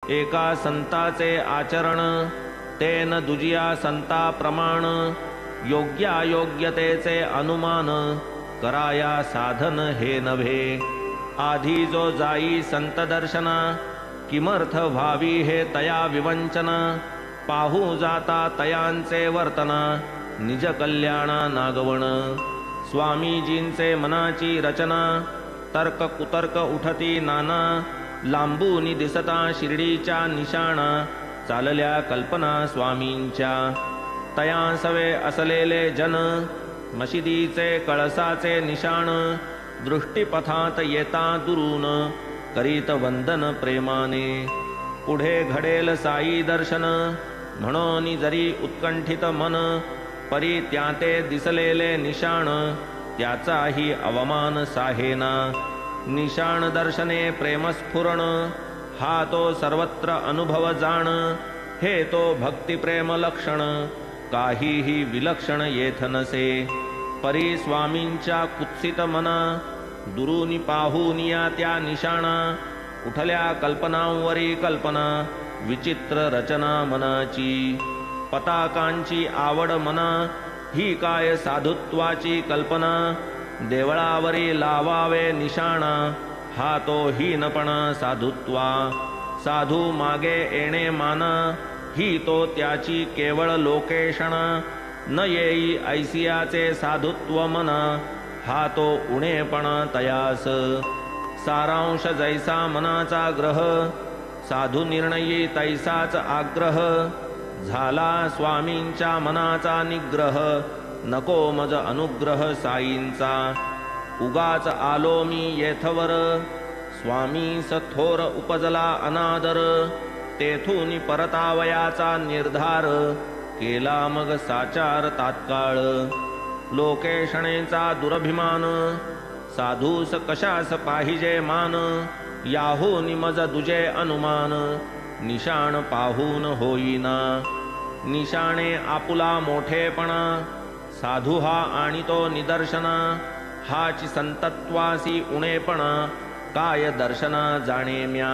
एका संताचे आचरण तेन दुजिया संता प्रमाण योग्यायोग्यतेचे अनुमान कराया साधन हे नव्हे आधी जो जाई संत दर्शना किमर्थ व्हावी हे तया विवंचना पाहू जाता तयांचे वर्तना निज कल्याणा नागवण स्वामीजींचे मनाची रचना तर्क कुतर्क उठती नाना लांबूनी दिसता शिर्डीच्या निशाणा चालल्या कल्पना स्वामींच्या तयांसवे असलेले जन मशिदीचे कळसाचे निशाण दृष्टीपथात येता दुरून करीत वंदन प्रेमाने पुढे घडेल साई दर्शन म्हणून जरी उत्कंठित मन परी त्याते दिसलेले निशाण त्याचाही अवमान साहेना निशाण दर्शने प्रेमस्फुरण हा तो सर्वत्र अनुभव जाण हे तो भक्तिप्रेम लक्षण काहीही विलक्षण येथ नसे परी स्वामींच्या कुत्सित मना दुरून पाहूनिया त्या निशाणा उठल्या कल्पनांवरी कल्पना विचित्र रचना मनाची पताकांची आवड मना ही काय साधुत्वाची कल्पना देवळावरी लावावे निशाणा हा तो हीनपणा साधुत्वा साधू मागे येणे माना ही तो त्याची केवळ लोकेशणा न येई ऐसियाचे साधुत्व मना हा तो उणेपणा तयास सारांश जैसा मनाचा ग्रह साधू निर्णयी तैसाच आग्रह झाला स्वामींच्या मनाचा निग्रह नको मज अनुग्रह साईंचा उगाच आलो मी येथवर स्वामीस थोर उपजला अनादर तेथून परतावयाचा निर्धार केला मग साचार तात्काळ लोकेशणेचा दुरभिमान साधूस कशास पाहिजे मान याहून मज दुजे अनुमान निशाण पाहून होईना निशाणे आपुला मोठेपणा साधू हा आणि तो निदर्शना हाची संतत्वासी उणेपणा काय दर्शना जाणे म्या